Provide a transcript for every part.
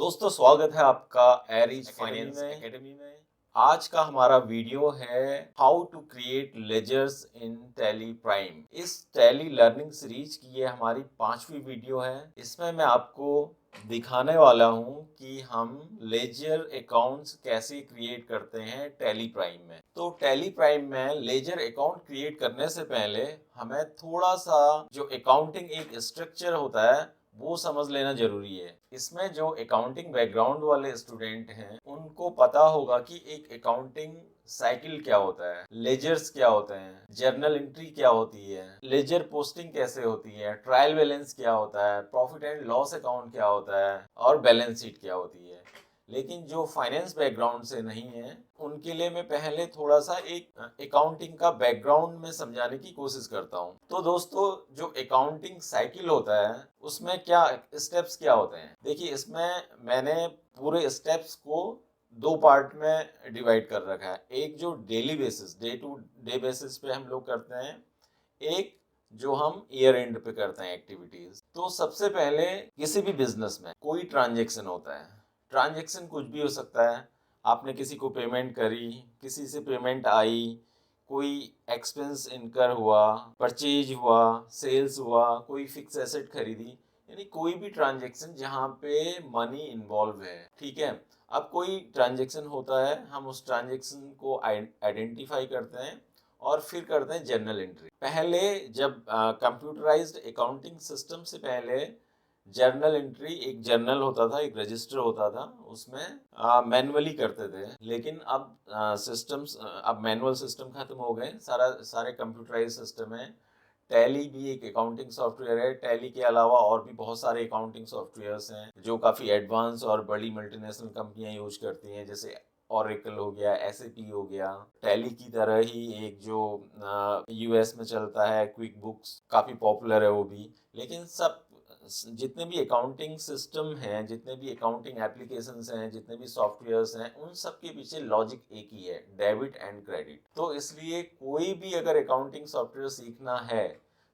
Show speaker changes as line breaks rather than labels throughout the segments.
दोस्तों स्वागत है आपका एरिज फाइनेंस एकेडमी में। आज का हमारा वीडियो है how to create ledgers in Tally Prime. इस टैली लर्निंग सीरीज की ये हमारी 5वीं वीडियो है। इसमें मैं आपको दिखाने वाला हूं कि हम लेजर अकाउंट्स कैसे क्रिएट करते हैं टैली प्राइम में। तो टैली प्राइम में लेजर अकाउंट क्रिएट करने से पहले हमें थोड़ा सा जो अकाउंटिंग एक स्ट्रक्चर होता है वो समझ लेना जरूरी है। इसमें जो अकाउंटिंग बैकग्राउंड वाले स्टूडेंट हैं उनको पता होगा कि एक अकाउंटिंग साइकिल क्या होता है, लेजर्स क्या होते हैं, जर्नल एंट्री क्या होती है, लेजर पोस्टिंग कैसे होती है, ट्रायल बैलेंस क्या होता है, प्रॉफिट एंड लॉस अकाउंट क्या होता है और बैलेंस शीट क्या होती है। लेकिन जो फाइनेंस बैकग्राउंड से नहीं है उनके लिए मैं पहले थोड़ा सा एक अकाउंटिंग का बैकग्राउंड में समझाने की कोशिश करता हूँ। तो दोस्तों जो अकाउंटिंग साइकिल होता है उसमें क्या स्टेप्स क्या होते हैं, देखिए इसमें मैंने पूरे स्टेप्स को दो पार्ट में डिवाइड कर रखा है। एक जो daily basis day to day basis पे हम लोग करते हैं, एक जो हम ईयर एंड पे करते हैं एक्टिविटीज। तो सबसे पहले किसी भी बिजनेस में कोई ट्रांजेक्शन होता है, ट्रांजेक्शन कुछ भी हो सकता है। आपने किसी को पेमेंट करी, किसी से पेमेंट आई, कोई एक्सपेंस इनकर हुआ, परचेज हुआ, सेल्स हुआ, कोई फिक्स एसेट खरीदी, यानी कोई भी ट्रांजेक्शन जहाँ पे मनी इन्वॉल्व है। ठीक है, अब कोई ट्रांजेक्शन होता है, हम उस ट्रांजेक्शन को आइडेंटिफाई करते हैं और फिर करते हैं जर्नल एंट्री। पहले जब कंप्यूटराइज्ड अकाउंटिंग सिस्टम से पहले जर्नल एंट्री एक जर्नल होता था, एक रजिस्टर होता था, उसमें मैनुअली करते थे। लेकिन अब सिस्टम्स, अब मैनुअल सिस्टम खत्म हो गए, सारे कंप्यूटराइज सिस्टम है। टैली भी एक अकाउंटिंग सॉफ्टवेयर है। टैली के अलावा और भी बहुत सारे अकाउंटिंग सॉफ्टवेयर्स हैं जो काफ़ी एडवांस और बड़ी मल्टीनेशनल कंपनियां यूज करती हैं, जैसे ऑरेकल हो गया, एसएपी हो गया। टैली की तरह ही एक जो यूएस में चलता है क्विक बुक्स, काफ़ी पॉपुलर है वो भी। लेकिन सब जितने भी अकाउंटिंग सिस्टम हैं, जितने भी अकाउंटिंग एप्लीकेशंस हैं, जितने भी सॉफ्टवेयर्स हैं, उन सब के पीछे लॉजिक एक ही है, डेबिट एंड क्रेडिट। तो इसलिए कोई भी अगर अकाउंटिंग सॉफ्टवेयर सीखना है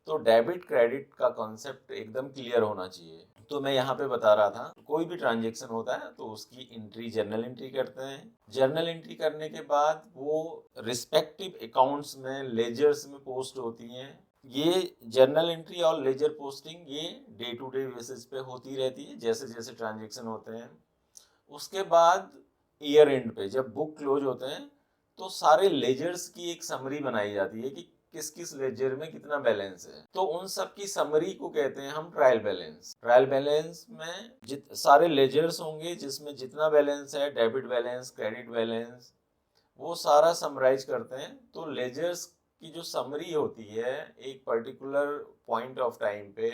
तो डेबिट क्रेडिट का कॉन्सेप्ट एकदम क्लियर होना चाहिए। तो मैं यहाँ पे बता रहा था, कोई भी ट्रांजेक्शन होता है तो उसकी एंट्री जर्नल एंट्री करते हैं। जर्नल एंट्री करने के बाद वो रिस्पेक्टिव अकाउंट्स में, लेजर्स में पोस्ट होती हैं। ये जर्नल एंट्री और लेजर पोस्टिंग ये डे टू डे बेसिस पे होती रहती है जैसे जैसे ट्रांजेक्शन होते हैं। उसके बाद ईयर एंड पे जब बुक क्लोज होते हैं तो सारे लेजर्स की एक समरी बनाई जाती है कि किस किस लेजर में कितना बैलेंस है। तो उन सब की समरी को कहते हैं हम ट्रायल बैलेंस। ट्रायल बैलेंस में सारे लेजर्स होंगे जिसमें जितना बैलेंस है, डेबिट बैलेंस, क्रेडिट बैलेंस, वो सारा समराइज करते हैं। तो लेजर्स की जो समरी होती है एक पर्टिकुलर पॉइंट ऑफ टाइम पे,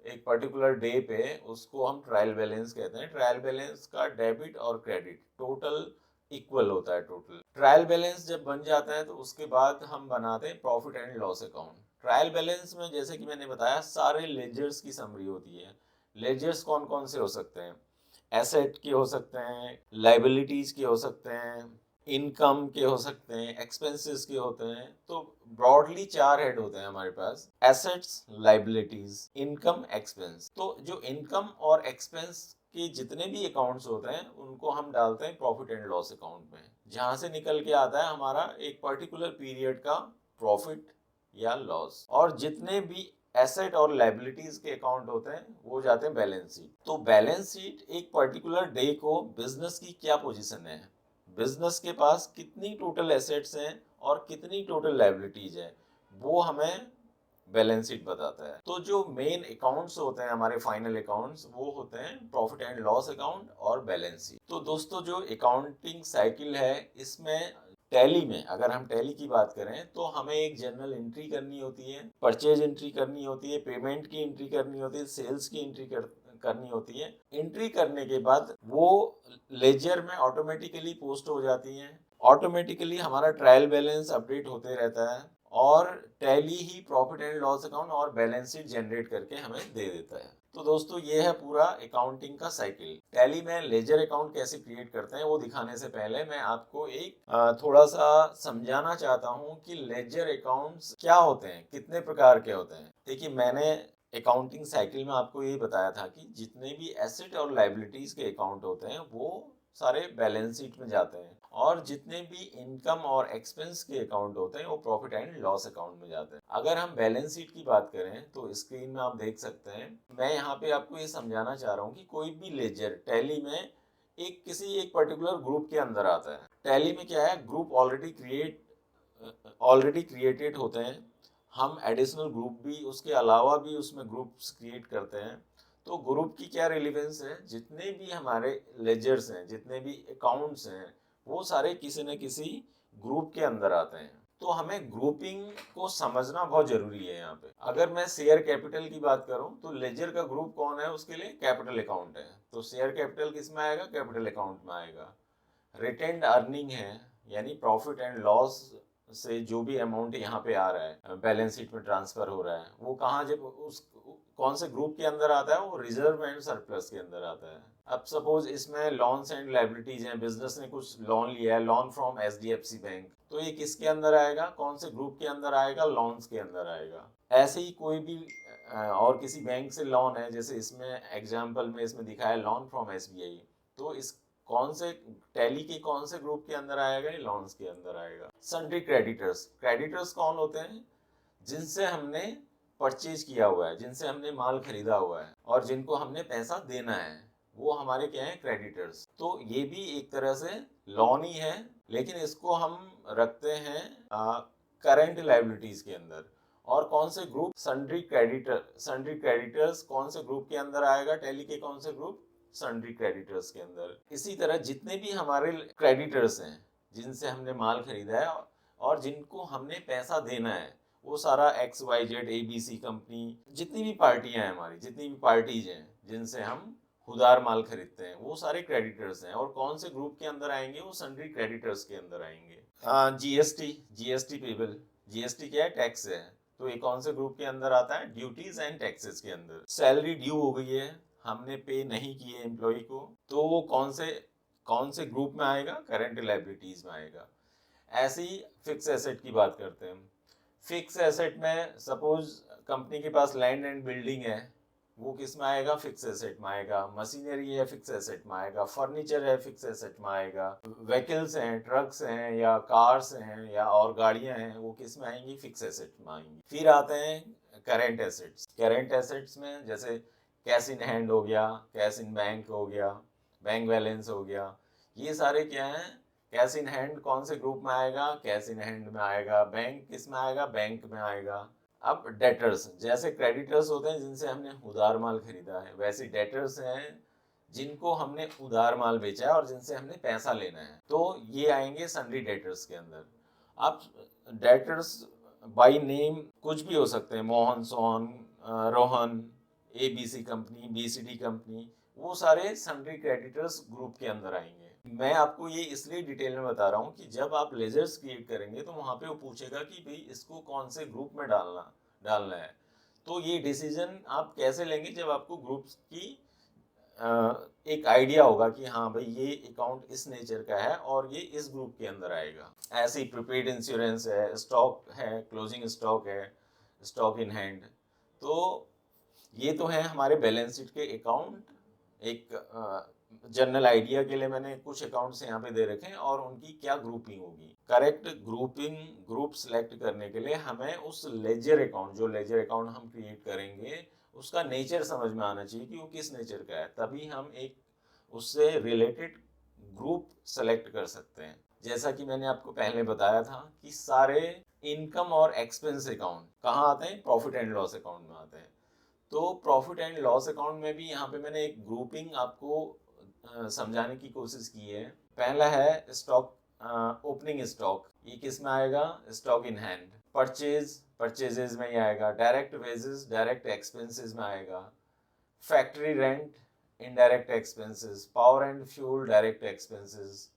एक पर्टिकुलर डे पे, उसको हम ट्रायल बैलेंस कहते हैं। ट्रायल बैलेंस का डेबिट और क्रेडिट टोटल इक्वल होता है। टोटल ट्रायल बैलेंस जब बन जाता है तो उसके बाद हम बनाते हैं profit and loss account. Trial balance में जैसे कि मैंने बताया सारे लेजर्स की समरी होती है। लेजर्स कौन कौन से हो सकते हैं, एसेट के हो सकते हैं, लाइबिलिटीज के हो सकते हैं, इनकम के हो सकते हैं, एक्सपेंसेस के होते हैं। तो ब्रॉडली 4 हेड होते हैं हमारे पास, एसेट्स, लाइबिलिटीज, इनकम, एक्सपेंस। तो जो इनकम और एक्सपेंस के जितने भी अकाउंट्स होते हैं उनको हम डालते हैं प्रॉफिट एंड लॉस अकाउंट में, जहां से निकल के आता है हमारा एक पर्टिकुलर पीरियड का प्रॉफिट या लॉस। और जितने भी एसेट और लाइबिलिटीज के अकाउंट होते हैं वो जाते हैं बैलेंस शीट। तो बैलेंस शीट एक पर्टिकुलर डे को बिजनेस की क्या पोजीशन है, बिजनेस के पास कितनी टोटल एसेट्स हैं और कितनी टोटल लाइबिलिटीज है, वो हमें बैलेंस शीट बताता है। तो जो मेन अकाउंट्स होते हैं हमारे फाइनल अकाउंट्स वो होते हैं प्रॉफिट एंड लॉस अकाउंट और बैलेंस शीट। तो दोस्तों जो अकाउंटिंग साइकिल है इसमें टैली में अगर हम टैली की बात करें तो हमें एक जर्नल एंट्री करनी होती है, परचेज एंट्री करनी होती है, पेमेंट की एंट्री करनी होती है, सेल्स की एंट्री करनी होती है। एंट्री करने के बाद वो लेजर में ऑटोमेटिकली पोस्ट हो जाती हैं। ऑटोमेटिकली हमारा ट्रायल बैलेंस अपडेट होते रहता है और tally he profit and loss account और बैलेंस शीट जनरेट करके हमें दे देता है। तो दोस्तों ये है पूरा अकाउंटिंग का साइकिल। टैली में लेजर अकाउंट कैसे क्रिएट करते हैं वो दिखाने से पहले मैं आपको एक थोड़ा सा समझाना चाहता हूँ कि लेजर अकाउंट्स क्या होते हैं, कितने प्रकार के होते हैं। देखिए मैंने अकाउंटिंग साइकिल में आपको ये बताया था कि जितने भी एसेट और लायबिलिटीज के अकाउंट होते हैं वो सारे बैलेंस शीट में जाते हैं, और जितने भी इनकम और एक्सपेंस के अकाउंट होते हैं वो प्रॉफिट एंड लॉस अकाउंट में जाते हैं। अगर हम बैलेंस शीट की बात करें तो स्क्रीन में आप देख सकते हैं, मैं यहाँ पे आपको ये समझाना चाह रहा हूँ कि कोई भी लेजर टैली में किसी एक पर्टिकुलर ग्रुप के अंदर आता है। टैली में क्या है, ग्रुप ऑलरेडी क्रिएटेड होते हैं, हम एडिशनल ग्रुप भी उसके अलावा भी उसमें ग्रुप्स क्रिएट करते हैं। तो ग्रुप की क्या रिलेवेंस है, जितने भी हमारे लेजर्स हैं, जितने भी अकाउंट्स हैं, वो सारे किसी न किसी ग्रुप के अंदर आते हैं। तो हमें ग्रुपिंग को समझना बहुत जरूरी है। यहाँ पे अगर मैं शेयर कैपिटल की बात करूं तो लेजर का ग्रुप कौन है, उसके लिए कैपिटल अकाउंट है, तो शेयर कैपिटल किस में आएगा, कैपिटल अकाउंट में आएगा। रिटेन्ड अर्निंग है, यानी प्रॉफिट एंड लॉस से जो भी अमाउंट यहाँ पे आ रहा है, बैलेंस शीट में ट्रांसफर हो रहा है, वो कहाँ, जब उस कौन से ग्रुप के अंदर आता है, वो रिजर्व एंड सरप्लस के अंदर आता है। अब सपोज इसमें लॉन्स एंड लायबिलिटीज हैं, बिजनेस ने कुछ लोन लिया है, लोन फ्रॉम एचडीएफसी बैंक, तो ये किसके अंदर आएगा, कौन से ग्रुप के अंदर आएगा, लोन्स के अंदर आएगा। ऐसे ही कोई भी और किसी बैंक से लोन है, जैसे इसमें एग्जाम्पल में इसमें दिखा है लोन फ्रॉम एसबीआई, तो इस कौन से टैली के कौन से ग्रुप के अंदर आएगा, ये लॉन्स के अंदर आएगा। सन्ड्री क्रेडिटर्स, क्रेडिटर्स कौन होते हैं, जिनसे हमने परचेज किया हुआ है, जिनसे हमने माल खरीदा हुआ है और जिनको हमने पैसा देना है, वो हमारे क्या है, क्रेडिटर्स। तो ये भी एक तरह से लोन ही है, लेकिन इसको हम रखते हैं करंट लायबिलिटीज के अंदर। और कौन से ग्रुप, सन्ड्री क्रेडिटर्स कौन से ग्रुप के अंदर आएगा, टैली के कौन से ग्रुप, सन्ड्री क्रेडिटर्स के अंदर। इसी तरह जितने भी हमारे क्रेडिटर्स हैं, जिनसे हमने माल खरीदा है और जिनको हमने पैसा देना है, वो सारा XYZ ABC कंपनी, जितनी भी पार्टियां हैं हमारी, जितनी भी पार्टीज हैं जिनसे हम उधार माल खरीदते हैं, वो सारे क्रेडिटर्स हैं। और कौन से ग्रुप के अंदर आएंगे, वो सन्ड्री क्रेडिटर्स के अंदर आएंगे। जीएसटी पेबल, जीएसटी क्या है, टैक्स है, तो ये कौन से ग्रुप के अंदर आता है, ड्यूटीज एंड टैक्सेस के अंदर। सैलरी ड्यू हो गई है, हमने पे नहीं किए एम्प्लॉय को, तो वो कौन से ग्रुप में आएगा, करंट लायबिलिटीज में आएगा। ऐसे ही फिक्स एसेट की बात करते हैं। फिक्स एसेट में सपोज कंपनी के पास लैंड एंड बिल्डिंग है, वो किस में आएगा, फिक्स एसेट में आएगा। मशीनरी है, फिक्स एसेट में आएगा। फर्नीचर है, फिक्स एसेट में आएगा। व्हीकल्स हैं, ट्रक्स हैं या कार्स हैं या और गाड़ियां हैं, वो किस में आएंगी, फिक्स एसेट में आएंगी। फिर आते हैं करेंट एसेट्स। करेंट एसेट्स में जैसे कैश इन हैंड हो गया, कैश इन बैंक हो गया, बैंक बैलेंस हो गया, ये सारे क्या हैं, कैश इन हैंड कौन से ग्रुप में आएगा, कैश इन हैंड में आएगा। बैंक किस में आएगा, बैंक में आएगा। अब डेटर्स, जैसे क्रेडिटर्स होते हैं जिनसे हमने उधार माल खरीदा है, वैसे डेटर्स हैं जिनको हमने उधार माल बेचा है और जिनसे हमने पैसा लेना है, तो ये आएंगे सन्ड्री डेटर्स के अंदर। अब डेटर्स बाय नेम कुछ भी हो सकते हैं, Mohan, Sohan, Rohan, ABC company, BCD company, वो सारे सन्ड्री क्रेडिटर्स ग्रुप के अंदर आएंगे। मैं आपको ये इसलिए डिटेल में बता रहा हूँ कि जब आप लेजर्स क्रिएट करेंगे तो वहाँ पे वो पूछेगा कि भाई इसको कौन से ग्रुप में डालना है। तो ये डिसीजन आप कैसे लेंगे, जब आपको ग्रुप्स की एक आइडिया होगा कि हाँ भाई ये अकाउंट इस नेचर का है और ये इस ग्रुप के अंदर आएगा। ऐसे ही प्रीपेड इंश्योरेंस है, स्टॉक है, क्लोजिंग स्टॉक है, स्टॉक इन हैंड। तो ये तो है हमारे बैलेंस शीट के अकाउंट। एक जनरल आइडिया के लिए मैंने कुछ अकाउंट्स यहाँ पे दे रखे हैं और उनकी क्या ग्रुपिंग होगी। करेक्ट ग्रुप सेलेक्ट करने के लिए हमें उस लेजर अकाउंट, जो लेजर अकाउंट हम क्रिएट करेंगे, उसका नेचर समझ में आना चाहिए कि वो किस नेचर का है, तभी हम एक उससे रिलेटेड ग्रुप सेलेक्ट कर सकते हैं। जैसा कि मैंने आपको पहले बताया था कि सारे इनकम और एक्सपेंस अकाउंट कहाँ आते हैं, प्रॉफिट एंड लॉस अकाउंट में आते हैं। तो प्रॉफिट एंड लॉस अकाउंट में भी यहाँ पे मैंने एक ग्रुपिंग आपको समझाने की कोशिश की है। पहला है स्टॉक, ओपनिंग स्टॉक, ये किस में आएगा, स्टॉक इन हैंड। परचेजेस में ही आएगा। डायरेक्ट वेजेस, डायरेक्ट एक्सपेंसेस में आएगा। Factory rent, indirect expenses. Power and fuel, direct expenses.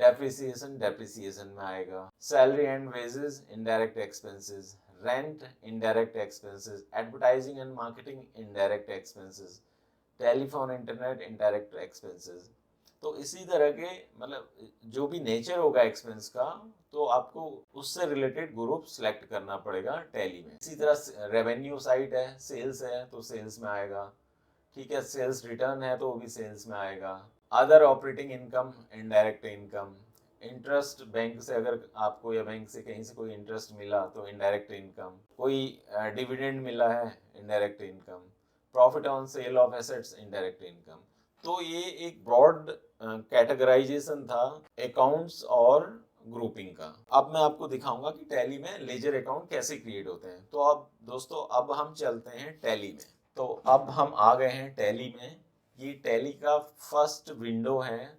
Depreciation में आएगा। Salary and wages, indirect expenses. Rent, indirect expenses. Advertising and marketing, indirect expenses. Telephone internet, indirect expenses. तो इसी तरह के मतलब जो भी नेचर होगा एक्सपेंस का, तो आपको उससे रिलेटेड ग्रुप सेलेक्ट करना पड़ेगा टैली में। इसी तरह रेवेन्यू साइड है, सेल्स है तो सेल्स में आएगा, ठीक है, सेल्स रिटर्न है तो वो भी सेल्स में आएगा। Other operating income, indirect income, interest bank से अगर आपको या बैंक से कहीं से कोई इंटरेस्ट मिला तो इनडायरेक्ट इनकम, कोई डिविडेंड मिला है indirect income, profit on sale of assets indirect income. तो ये एक ब्रॉड कैटेगराइजेशन था अकाउंट्स और ग्रुपिंग का। अब मैं आपको दिखाऊंगा कि टैली में लेजर अकाउंट कैसे क्रिएट होते हैं। तो अब दोस्तों अब हम चलते हैं टैली में। तो अब हम आ गए हैं टैली में। ये टैली का फर्स्ट विंडो है,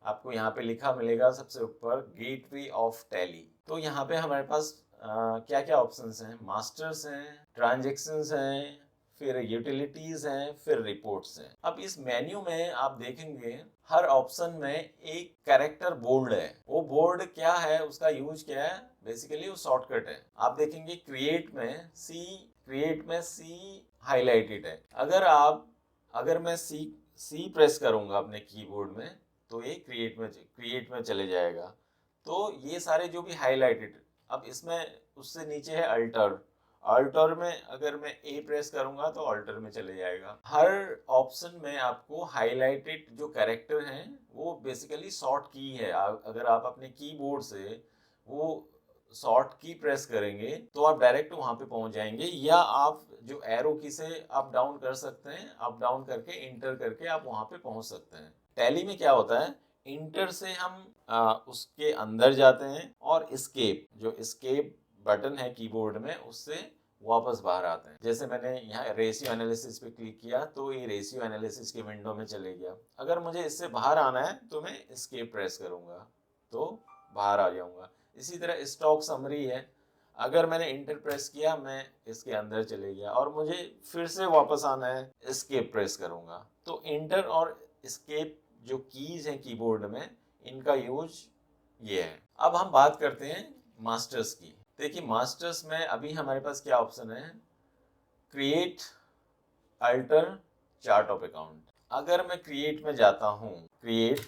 आपको यहाँ पे लिखा मिलेगा सबसे ऊपर गेटवे ऑफ टैली। तो यहाँ पे हमारे पास क्या क्या ऑप्शंस हैं, मास्टर्स हैं, ट्रांजैक्शंस हैं, फिर यूटिलिटीज हैं, फिर रिपोर्ट्स हैं। अब इस मेन्यू में आप देखेंगे हर ऑप्शन में एक कैरेक्टर बोल्ड है। वो बोल्ड क्या है, उसका यूज क्या है, बेसिकली वो शॉर्टकट है। आप देखेंगे क्रिएट में सी हाईलाइटेड है। अगर मैं सी प्रेस करूंगा अपने कीबोर्ड में तो ये क्रिएट में चले जाएगा। तो ये सारे जो भी हाईलाइटेड, अब इसमें उससे नीचे है अल्टर में अगर मैं ए प्रेस करूंगा तो अल्टर में चले जाएगा। हर ऑप्शन में आपको हाईलाइटेड जो कैरेक्टर हैं वो बेसिकली शॉर्ट की है। अगर आप अपने कीबोर्ड से वो शॉर्ट की प्रेस करेंगे तो आप डायरेक्ट वहां पे पहुंच जाएंगे, या आप जो एरो की से अप डाउन कर सकते हैं, अप डाउन करके इंटर करके आप वहां पे पहुंच सकते हैं। टैली में क्या होता है, इंटर से हम उसके अंदर जाते हैं और एस्केप बटन है कीबोर्ड में, उससे वापस बाहर आते हैं। जैसे मैंने यहाँ रेशियो एनालिसिस पे क्लिक किया तो ये रेशियो एनालिसिस के विंडो में चले गया। अगर मुझे इससे बाहर आना है तो मैं एस्केप प्रेस करूंगा तो बाहर आ जाऊंगा। इसी तरह स्टॉक समरी है, अगर मैंने इंटर प्रेस किया मैं इसके अंदर चले गया और मुझे फिर से वापस आना है, एस्केप प्रेस करूंगा। तो इंटर और एस्केप जो कीज हैं कीबोर्ड में, इनका यूज ये है। अब हम बात करते हैं मास्टर्स की। देखिए मास्टर्स में अभी हमारे पास क्या ऑप्शन है, create, alter, chart of account. अगर मैं क्रिएट में जाता हूँ, क्रिएट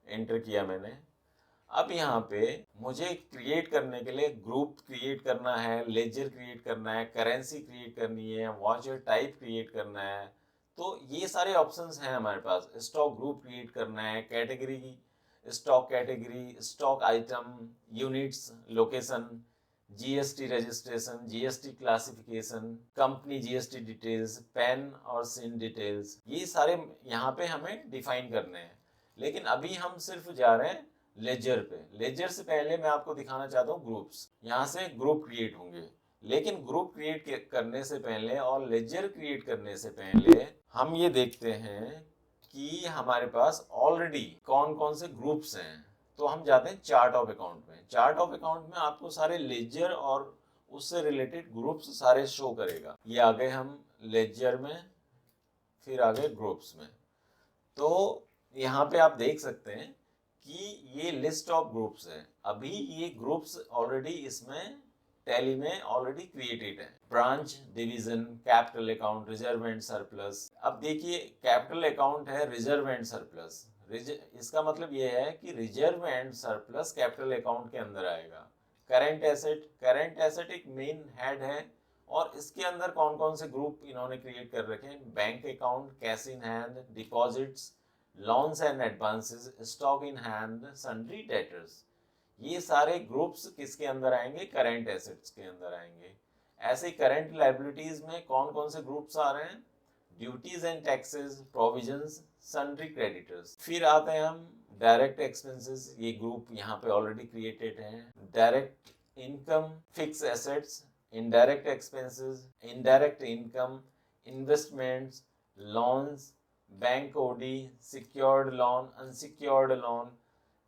एंटर किया मैंने, अब यहाँ पे मुझे क्रिएट करने के लिए ग्रुप क्रिएट करना है, लेजर क्रिएट करना है, करेंसी क्रिएट करनी है, वॉचर टाइप क्रिएट करना है। तो ये सारे ऑप्शंस हैं हमारे पास। स्टॉक ग्रुप क्रिएट करना है, कैटेगरी की stock category, stock item, units, location, GST registration, GST classification, company GST details, pan और सिन डिटेल्स, ये सारे यहाँ पे हमें डिफाइन करने हैं। लेकिन अभी हम सिर्फ जा रहे हैं लेजर पे। लेजर से पहले मैं आपको दिखाना चाहता हूँ ग्रुप्स। यहाँ से ग्रुप क्रिएट होंगे, लेकिन ग्रुप क्रिएट करने से पहले और लेजर क्रिएट करने से पहले हम ये देखते हैं कि हमारे पास ऑलरेडी कौन कौन से ग्रुप्स हैं। तो हम जाते हैं चार्ट ऑफ अकाउंट में। चार्ट ऑफ अकाउंट में आपको सारे लेजर और उससे रिलेटेड ग्रुप्स सारे शो करेगा। ये आ गए हम लेजर में, फिर आ गए ग्रुप्स में। तो यहाँ पे आप देख सकते हैं कि ये लिस्ट ऑफ ग्रुप्स है। अभी ये ग्रुप्स ऑलरेडी इसमें टैली में ऑलरेडी क्रिएटेड है। Branch, division, capital account, reserve and surplus. अब देखिए कैपिटल अकाउंट है रिजर्व एंड सरप्लस। इसका मतलब ये है कि reserve and surplus capital account के अंदर आएगा। करंट एसेट एक मेन हेड है और इसके अंदर कौन कौन से ग्रुप इन्होंने क्रिएट कर रखे हैं, bank account, cash in hand, deposits, loans and advances, stock in hand, sundry debtors. ये सारे ग्रुप्स किसके अंदर आएंगे, करंट एसेट्स के अंदर आएंगे। ऐसे करंट लायबिलिटीज में कौन कौन से ग्रुप्स आ रहे हैं, duties and taxes, provisions, sundry creditors. फिर आते हैं हम डायरेक्ट एक्सपेंसेस, ये ग्रुप यहाँ पे ऑलरेडी क्रिएटेड हैं। Direct income, fix assets, indirect expenses, indirect income, investments, loans, bank OD, secured loan, unsecured loan,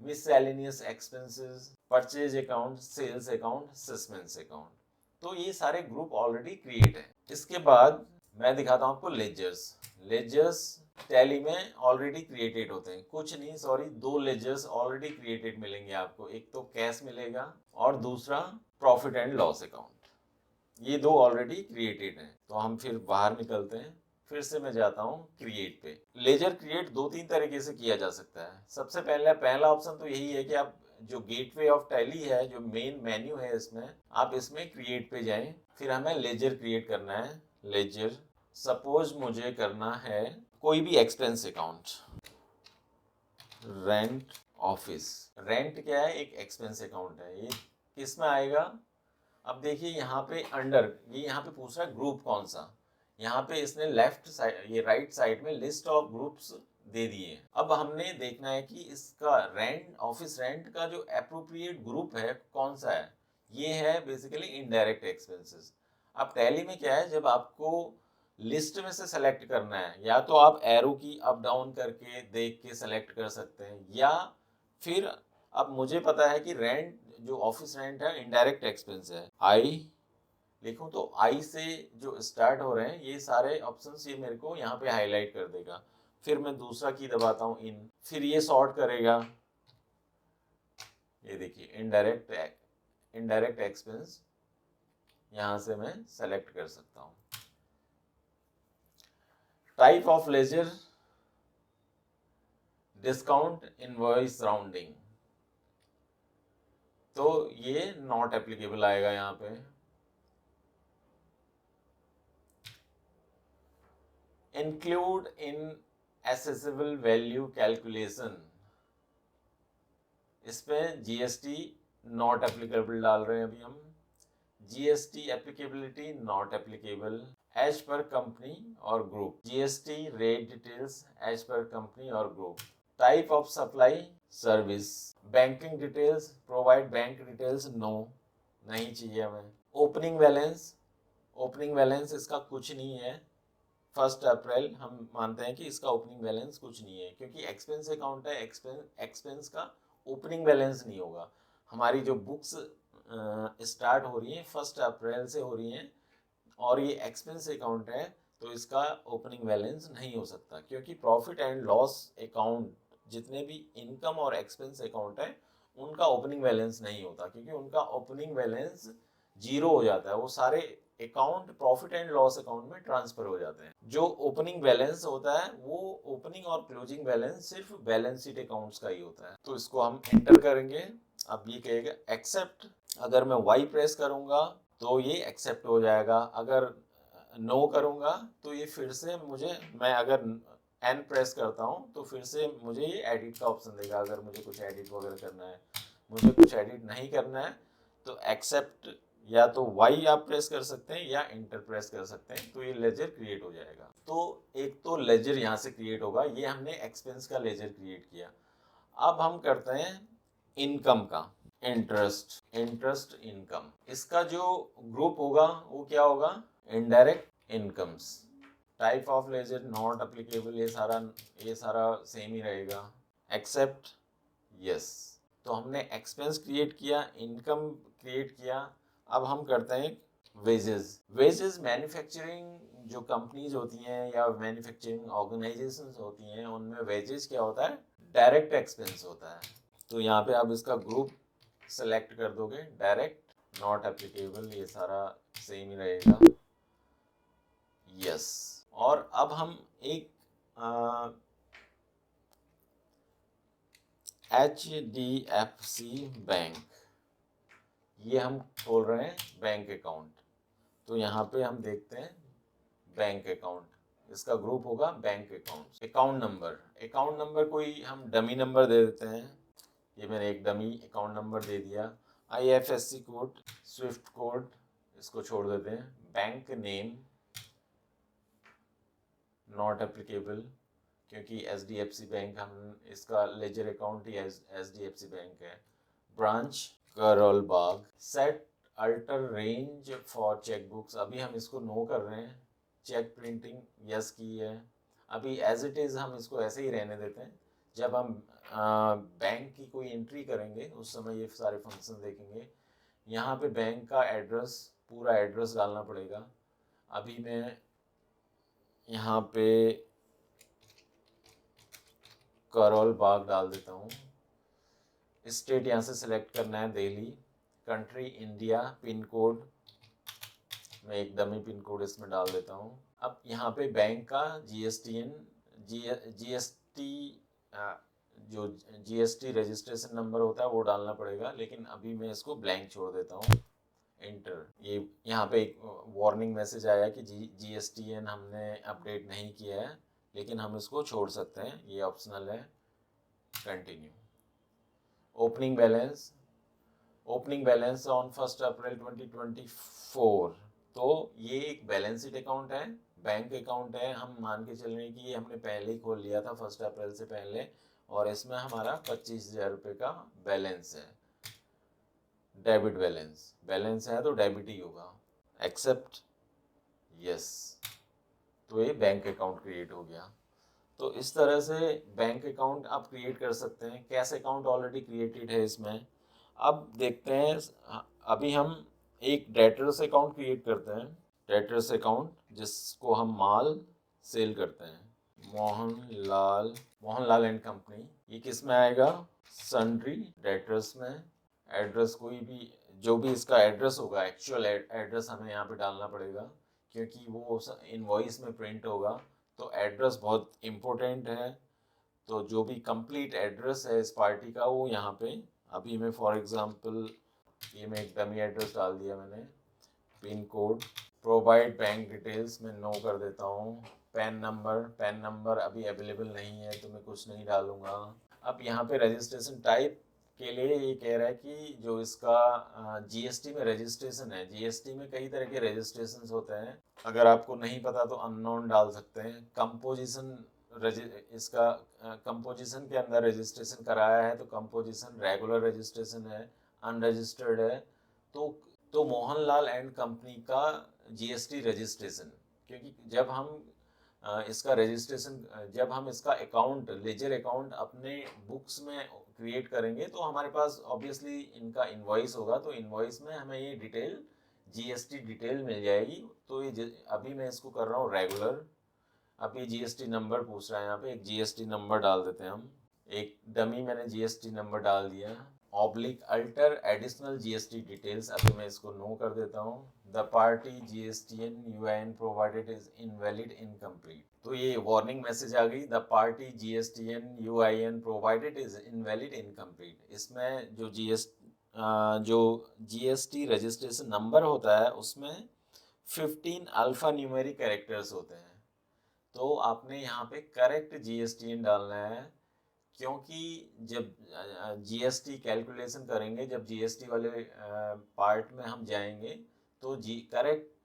miscellaneous expenses, purchase account, sales account, suspense account. तो ये सारे ग्रुप ऑलरेडी क्रिएट हैं। इसके बाद मैं दिखाता हूँ आपको लेजर्स टैली में ऑलरेडी क्रिएटेड होते हैं। कुछ नहीं, सॉरी, 2 लेजर्स ऑलरेडी क्रिएटेड मिलेंगे आपको। एक तो कैश मिलेगा और दूसरा प्रॉफिट एंड लॉस अकाउंट। ये 2 ऑलरेडी क्रिएटेड हैं। तो हम फिर बाहर निकलते हैं, फिर से मैं जाता हूँ क्रिएट पे। लेजर क्रिएट 2-3 तरीके से किया जा सकता है। सबसे पहला ऑप्शन तो यही है कि आप जो गेटवे ऑफ टैली है, जो मेन मेन्यू है इसमें, आप इसमें क्रिएट पे जाएं। फिर हमें लेजर क्रिएट करना है। लेजर, सपोज मुझे करना है कोई भी expense account, rent office. Rent क्या है? एक एक्सपेंस अकाउंट है। ये किस में आएगा? अब देखिए यहाँ पे अंडर, ये यहाँ पे पूछ रहा है ग्रुप कौन सा। यहाँ पे इसने लेफ्ट साइड, ये राइट साइड में लिस्ट ऑफ ग्रुप्स दे दिए। अब हमने देखना है कि इसका रेंट, ऑफिस रेंट का जो एप्रोप्रिएट ग्रुप है कौन सा है। ये है बेसिकली इनडायरेक्ट एक्सपेंसेस। अब टैली में क्या है, जब आपको लिस्ट में से सेलेक्ट करना है, या तो आप एरो की अप डाउन करके देख के सेलेक्ट कर सकते हैं, या फिर अब मुझे पता है कि रेंट, जो ऑफिस रेंट है, इनडायरेक्ट एक्सपेंस है। आई लिखूं तो आई से जो स्टार्ट हो रहे हैं ये सारे ऑप्शंस, ये मेरे को यहाँ पे हाईलाइट कर देगा। फिर मैं दूसरा की दबाता हूँ इन, फिर ये सॉर्ट करेगा। ये देखिए इनडायरेक्ट एक्सपेंस यहाँ से मैं सेलेक्ट कर सकता हूँ। Type of ledger, discount invoice rounding, तो ये नॉट एप्लीकेबल आएगा यहाँ पे। Include in assessable value calculation, इसमें जीएसटी नॉट एप्लीकेबल डाल रहे हैं अभी हम। GST applicability not applicable as per company और group. GST rate details as per company और group. Type of supply, service. Banking details, provide bank details, no, नहीं चाहिए हमें। ओपनिंग बैलेंस इसका कुछ नहीं है। 1 अप्रैल हम मानते हैं कि इसका ओपनिंग बैलेंस कुछ नहीं है, क्योंकि एक्सपेंस अकाउंट है। एक्सपेंस का ओपनिंग बैलेंस नहीं होगा। हमारी जो बुक्स स्टार्ट हो रही हैं 1 अप्रैल से हो रही हैं, और ये एक्सपेंस अकाउंट है, तो इसका ओपनिंग बैलेंस नहीं हो सकता, क्योंकि प्रॉफिट एंड लॉस अकाउंट, जितने भी इनकम और एक्सपेंस अकाउंट है, उनका ओपनिंग बैलेंस नहीं होता, क्योंकि उनका ओपनिंग बैलेंस 0 हो जाता है। वो सारे account profit and loss account में ट्रांसफर हो जाते हैं। जो ओपनिंग बैलेंस होता है वो ओपनिंग और क्लोजिंग बैलेंस सिर्फ बैलेंस शीट अकाउंट्स का ही होता है। तो इसको हम एंटर करेंगे। अब ये कहेगा एक्सेप्ट। अगर मैं वाई प्रेस करूंगा तो ये एक्सेप्ट हो जाएगा। अगर नो करूंगा तो ये फिर से मुझे, मैं अगर एन प्रेस करता हूँ तो फिर से मुझे ये एडिट का ऑप्शन देगा। अगर मुझे कुछ एडिट वगैरह करना है, मुझे कुछ एडिट नहीं करना है, तो एक्सेप्ट या तो वाई आप प्रेस कर सकते हैं या इंटर प्रेस कर सकते हैं, तो ये लेजर क्रिएट हो जाएगा। तो एक तो लेजर यहाँ से क्रिएट होगा। ये हमने एक्सपेंस का लेजर क्रिएट किया। अब हम करते हैं इनकम का। इंटरेस्ट इनकम, इसका जो ग्रुप होगा वो क्या होगा? Indirect incomes. Type of ledger not applicable, ये सारा सेम ही रहेगा। Except, yes. तो हमने एक्सपेंस क्रिएट किया, इनकम क्रिएट किया। अब हम करते हैं वेजेस। मैन्युफैक्चरिंग जो कंपनीज होती हैं या मैन्युफैक्चरिंग ऑर्गेनाइजेशंस होती हैं, उनमें वेजेस क्या होता है? डायरेक्ट एक्सपेंस होता है। तो यहाँ पे आप इसका ग्रुप सेलेक्ट कर दोगे, डायरेक्ट, नॉट एप्लीकेबल, ये सारा सेम ही रहेगा, यस। और अब हम एक HDFC बैंक, ये हम खोल रहे हैं बैंक अकाउंट। तो यहाँ पे हम देखते हैं बैंक अकाउंट, इसका ग्रुप होगा बैंक अकाउंट। अकाउंट नंबर कोई हम डमी नंबर दे देते हैं। ये मैंने एक डमी अकाउंट नंबर दे दिया। IFSC कोड, स्विफ्ट कोड, इसको छोड़ देते हैं। बैंक नेम नॉट एप्लीकेबल, क्योंकि HDFC बैंक, हम इसका लेजर अकाउंट ही HDFC बैंक है। Branch Karol Bagh. Set alter range for cheque books, अभी हम इसको नो कर रहे हैं। चेक प्रिंटिंग यस की है। अभी एज इट इज़ हम इसको ऐसे ही रहने देते हैं। जब हम बैंक की कोई एंट्री करेंगे उस समय ये सारे फंक्शन देखेंगे। यहाँ पे बैंक का एड्रेस, पूरा एड्रेस डालना पड़ेगा। अभी मैं यहाँ पे करोल बाग डाल देता हूँ। स्टेट यहाँ से सिलेक्ट करना है Delhi, country India, pin code मैं एक डमी पिन कोड इसमें डाल देता हूँ। अब यहाँ पे बैंक का जीएसटी जो जीएसटी रजिस्ट्रेशन नंबर होता है वो डालना पड़ेगा, लेकिन अभी मैं इसको ब्लैंक छोड़ देता हूँ। एंटर। ये यहाँ पे एक वार्निंग मैसेज आया कि जीएसटीएन हमने अपडेट नहीं किया है, लेकिन हम इसको छोड़ सकते हैं, ये ऑप्शनल है। कंटिन्यू। ओपनिंग बैलेंस ऑन 1 अप्रैल 2024। तो ये एक बैलेंस शीट अकाउंट है, बैंक अकाउंट है। हम मान के चल रहे हैं कि ये हमने पहले ही खोल लिया था 1 अप्रैल से पहले, और इसमें हमारा 25,000 रुपये का बैलेंस है। डेबिट बैलेंस है तो डेबिट ही होगा। Except, yes. तो ये बैंक अकाउंट क्रिएट हो गया। तो इस तरह से बैंक अकाउंट आप क्रिएट कर सकते हैं। कैश अकाउंट ऑलरेडी क्रिएटेड है इसमें। अब देखते हैं, अभी हम एक डेटर्स अकाउंट क्रिएट करते हैं। डेटर्स अकाउंट जिसको हम माल सेल करते हैं। मोहनलाल एंड कंपनी, ये किस में आएगा? सन्ड्री डेटर्स में। एड्रेस कोई भी, जो भी इसका एड्रेस होगा, एक्चुअल एड्रेस हमें यहाँ पे डालना पड़ेगा, क्योंकि वो इनवॉइस में प्रिंट होगा। तो एड्रेस बहुत इम्पोर्टेंट है। तो जो भी कंप्लीट एड्रेस है इस पार्टी का वो यहाँ पे, अभी मैं फॉर एग्जांपल ये मैं एक डमी एड्रेस डाल दिया मैंने। Pin code, provide bank details में नो कर देता हूँ। पैन नंबर अभी अवेलेबल नहीं है तो मैं कुछ नहीं डालूँगा। अब यहाँ पे रजिस्ट्रेशन टाइप के लिए ये कह रहा है कि जो इसका जीएसटी में रजिस्ट्रेशन है, जीएसटी में कई तरह के रजिस्ट्रेशन होते हैं। अगर आपको नहीं पता तो अननोन डाल सकते हैं। कंपोजिशन, इसका कंपोजिशन के अंदर रजिस्ट्रेशन कराया है तो कंपोजिशन रेगुलर रजिस्ट्रेशन है, अनरजिस्टर्ड है तो मोहनलाल एंड कंपनी का जीएसटी रजिस्ट्रेशन। क्योंकि जब हम इसका रजिस्ट्रेशन, जब हम इसका अकाउंट, लेजर अकाउंट अपने बुक्स में क्रिएट करेंगे तो हमारे पास ऑब्वियसली इनका इनवॉइस होगा, तो इनवॉइस में हमें ये डिटेल, जीएसटी डिटेल मिल जाएगी। तो ये अभी मैं इसको कर रहा हूँ रेगुलर। अब ये जीएसटी नंबर पूछ रहा है, यहाँ पे एक जीएसटी नंबर डाल देते हैं हम। एक डमी मैंने जीएसटी नंबर डाल दिया। Oblique alter additional GST details, अभी मैं इसको नो कर देता हूँ। The party GSTN UIN provided is invalid incomplete. तो ये वार्निंग मैसेज आ गई, the party GSTN UIN provided is invalid incomplete. इसमें जो जीएसटी रजिस्ट्रेशन नंबर होता है उसमें 15 अल्फा न्यूमेरिक कैरेक्टर्स होते हैं। तो आपने यहाँ पे करेक्ट जीएसटीएन डालना है, क्योंकि जब जीएसटी कैलकुलेशन करेंगे, जब जीएसटी वाले पार्ट में हम जाएंगे तो करेक्ट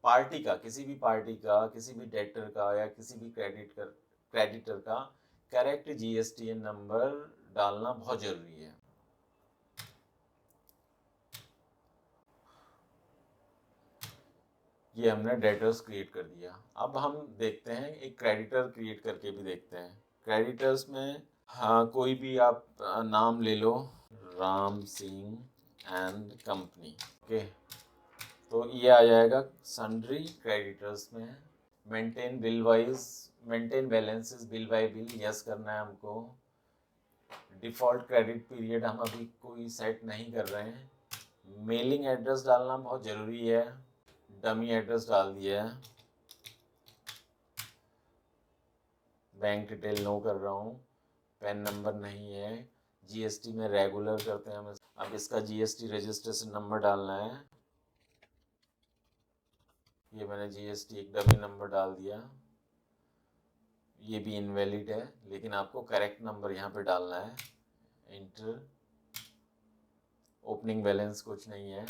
पार्टी का, किसी भी पार्टी का, किसी भी डेटर का या किसी भी क्रेडिटर का करेक्ट जीएसटीएन नंबर डालना बहुत ज़रूरी है। ये हमने डेटर्स क्रिएट कर दिया। अब हम देखते हैं एक क्रेडिटर क्रिएट करके भी देखते हैं। क्रेडिटर्स में हाँ कोई भी आप नाम ले लो, Ram Singh and company. Okay, तो ये आ जाएगा सन्ड्री क्रेडिटर्स में। Maintain balances bill by bill, yes करना है हमको। डिफ़ॉल्ट क्रेडिट पीरियड हम अभी कोई सेट नहीं कर रहे हैं। मेलिंग एड्रेस डालना बहुत ज़रूरी है। डमी एड्रेस डाल दिया है। बैंक डिटेल नो कर रहा हूँ। पैन नंबर नहीं है। जीएसटी में रेगुलर करते हैं हम। अब इसका जीएसटी रजिस्ट्रेशन नंबर डालना है। ये मैंने जीएसटी एक डमी नंबर डाल दिया। ये भी इनवैलिड है, लेकिन आपको करेक्ट नंबर यहाँ पे डालना है। इंटर। ओपनिंग बैलेंस कुछ नहीं है।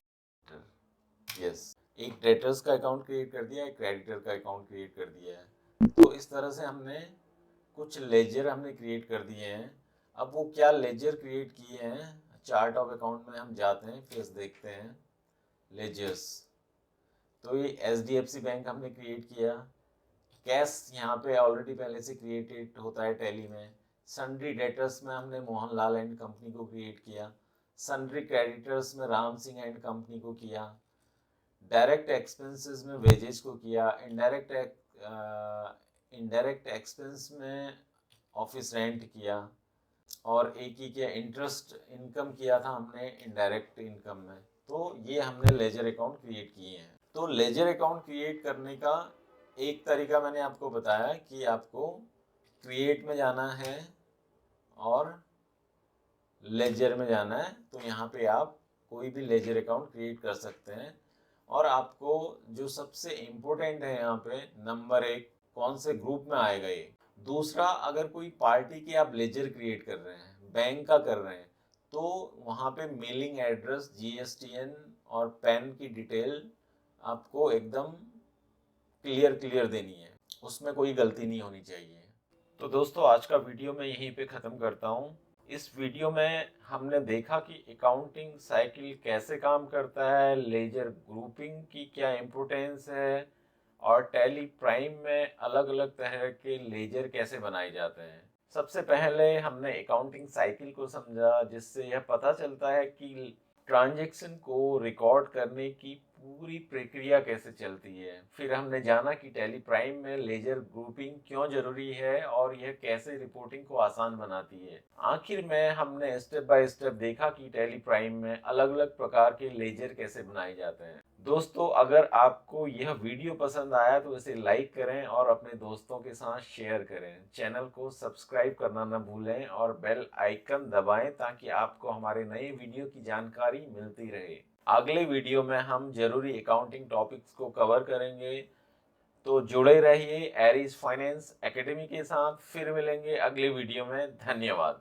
यस। एक डेटर्स का अकाउंट क्रिएट कर दिया, एक क्रेडिटर का अकाउंट क्रिएट कर दिया है। तो इस तरह से हमने कुछ लेजर हमने क्रिएट कर दिए हैं। अब वो क्या लेजर क्रिएट किए हैं, चार्ट ऑफ अकाउंट में हम जाते हैं, फिर देखते हैं लेजर्स। तो ये एचडीएफसी बैंक हमने क्रिएट किया। कैश यहाँ पे ऑलरेडी पहले से क्रिएटेड होता है टैली में। सन्ड्री डेटर्स में हमने मोहनलाल एंड कंपनी को क्रिएट किया। सन्ड्री क्रेडिटर्स में राम सिंह एंड कंपनी को किया। डायरेक्ट एक्सपेंसेस में वेजेज को किया। इनडायरेक्ट एक्सपेंस में ऑफिस रेंट किया। और एक ही किया इंटरेस्ट इनकम किया था हमने इनडायरेक्ट इनकम में। तो ये हमने लेजर अकाउंट क्रिएट किए हैं। तो लेजर अकाउंट क्रिएट करने का एक तरीका मैंने आपको बताया कि आपको क्रिएट में जाना है और लेजर में जाना है। तो यहाँ पे आप कोई भी लेजर अकाउंट क्रिएट कर सकते हैं। और आपको जो सबसे इम्पोर्टेंट है यहाँ पे, नंबर 1, कौन से ग्रुप में आएगा ये। दूसरा, अगर कोई पार्टी के आप लेजर क्रिएट कर रहे हैं, बैंक का कर रहे हैं, तो वहाँ पे मेलिंग एड्रेस, जीएसटीएन और पैन की डिटेल आपको एकदम क्लियर देनी है, उसमें कोई गलती नहीं होनी चाहिए। तो दोस्तों, आज का वीडियो मैं यहीं पे ख़त्म करता हूँ। इस वीडियो में हमने देखा कि अकाउंटिंग साइकिल कैसे काम करता है, लेजर ग्रुपिंग की क्या इम्पोर्टेंस है, और टैली प्राइम में अलग अलग तरह के लेजर कैसे बनाए जाते हैं। सबसे पहले हमने अकाउंटिंग साइकिल को समझा, जिससे यह पता चलता है कि ट्रांजैक्शन को रिकॉर्ड करने की पूरी प्रक्रिया कैसे चलती है। फिर हमने जाना कि टैली प्राइम में लेजर ग्रुपिंग क्यों जरूरी है और यह कैसे रिपोर्टिंग को आसान बनाती है। आखिर में हमने स्टेप बाय स्टेप देखा कि टैली प्राइम में अलग अलग प्रकार के लेजर कैसे बनाए जाते हैं। दोस्तों, अगर आपको यह वीडियो पसंद आया तो इसे लाइक करें और अपने दोस्तों के साथ शेयर करें। चैनल को सब्सक्राइब करना न भूलें और बेल आइकन दबाएं ताकि आपको हमारे नए वीडियो की जानकारी मिलती रहे। अगले वीडियो में हम जरूरी अकाउंटिंग टॉपिक्स को कवर करेंगे। तो जुड़े रहिए एरीज फाइनेंस एकेडमी के साथ। फिर मिलेंगे अगले वीडियो में। धन्यवाद।